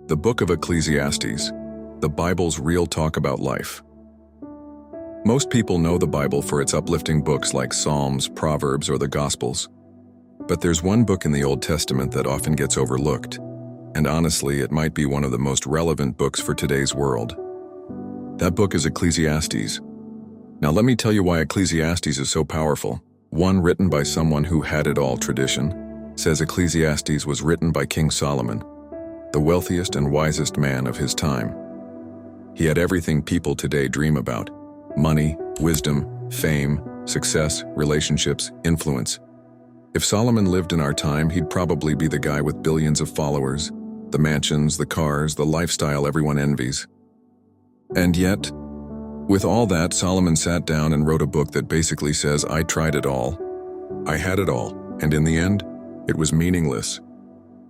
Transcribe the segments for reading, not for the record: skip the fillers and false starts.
The Book of Ecclesiastes, the Bible's real talk about life. Most people know the Bible for its uplifting books like Psalms, Proverbs, or the Gospels. But there's one book in the Old Testament that often gets overlooked, and honestly, it might be one of the most relevant books for today's world. That book is Ecclesiastes. Now let me tell you why Ecclesiastes is so powerful. One written by someone who had it all. Tradition says Ecclesiastes was written by King Solomon, the wealthiest and wisest man of his time. He had everything people today dream about: money, wisdom, fame, success, relationships, influence. If Solomon lived in our time, he'd probably be the guy with billions of followers, the mansions, the cars, the lifestyle everyone envies. And yet, with all that, Solomon sat down and wrote a book that basically says, I tried it all, I had it all, and in the end, it was meaningless.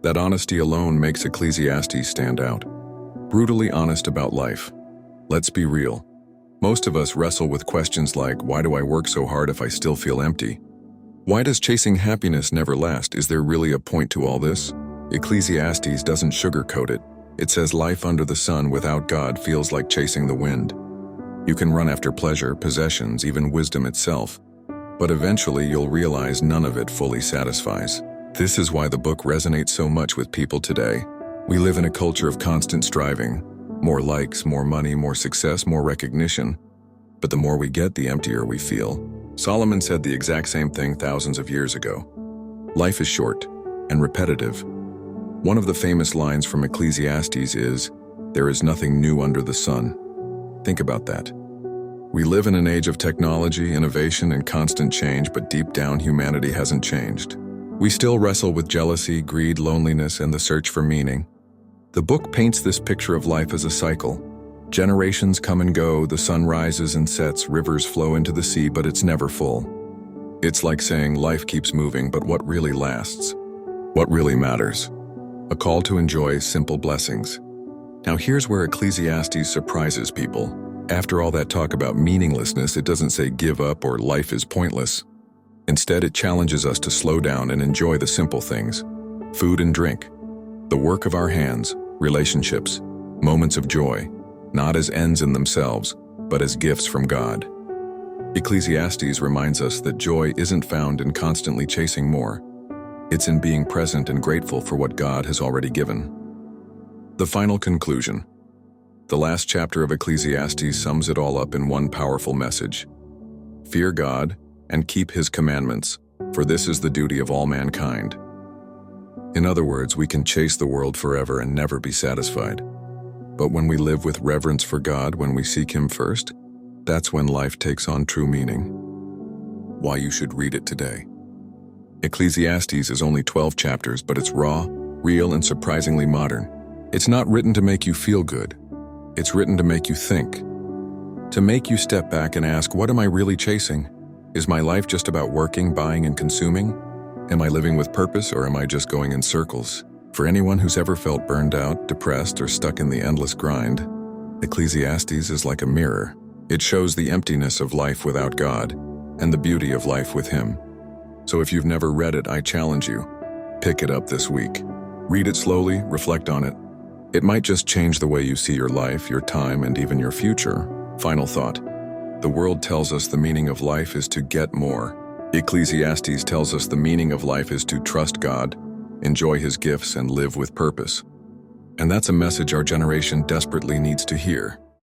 That honesty alone makes Ecclesiastes stand out. Brutally honest about life. Let's be real. Most of us wrestle with questions like, why do I work so hard if I still feel empty? Why does chasing happiness never last? Is there really a point to all this? Ecclesiastes doesn't sugarcoat it. It says life under the sun without God feels like chasing the wind. You can run after pleasure, possessions, even wisdom itself, but eventually you'll realize none of it fully satisfies. This is why the book resonates so much with people today. We live in a culture of constant striving. More likes, more money, more success, more recognition. But the more we get, the emptier we feel. Solomon said the exact same thing thousands of years ago. Life is short and repetitive. One of the famous lines from Ecclesiastes is, "There is nothing new under the sun." Think about that. We live in an age of technology, innovation, and constant change, but deep down humanity hasn't changed. We still wrestle with jealousy, greed, loneliness, and the search for meaning. The book paints this picture of life as a cycle. Generations come and go, the sun rises and sets, rivers flow into the sea, but it's never full. It's like saying life keeps moving, but what really lasts? What really matters? A call to enjoy simple blessings. Now here's where Ecclesiastes surprises people. After all that talk about meaninglessness, it doesn't say give up or life is pointless. Instead, it challenges us to slow down and enjoy the simple things. Food and drink, the work of our hands, relationships, moments of joy, not as ends in themselves, but as gifts from God. Ecclesiastes reminds us that joy isn't found in constantly chasing more. It's in being present and grateful for what God has already given. The final conclusion. The last chapter of Ecclesiastes sums it all up in one powerful message. Fear God and keep His commandments, for this is the duty of all mankind. In other words, we can chase the world forever and never be satisfied. But when we live with reverence for God, when we seek Him first, that's when life takes on true meaning. Why you should read it today. Ecclesiastes is only 12 chapters, but it's raw, real, and surprisingly modern. It's not written to make you feel good. It's written to make you think. To make you step back and ask, what am I really chasing? Is my life just about working, buying, and consuming? Am I living with purpose, or am I just going in circles? For anyone who's ever felt burned out, depressed, or stuck in the endless grind, Ecclesiastes is like a mirror. It shows the emptiness of life without God and the beauty of life with Him. So if you've never read it, I challenge you, pick it up this week. Read it slowly, reflect on it. It might just change the way you see your life, your time, and even your future. Final thought. The world tells us the meaning of life is to get more. Ecclesiastes tells us the meaning of life is to trust God, enjoy His gifts, and live with purpose. And that's a message our generation desperately needs to hear.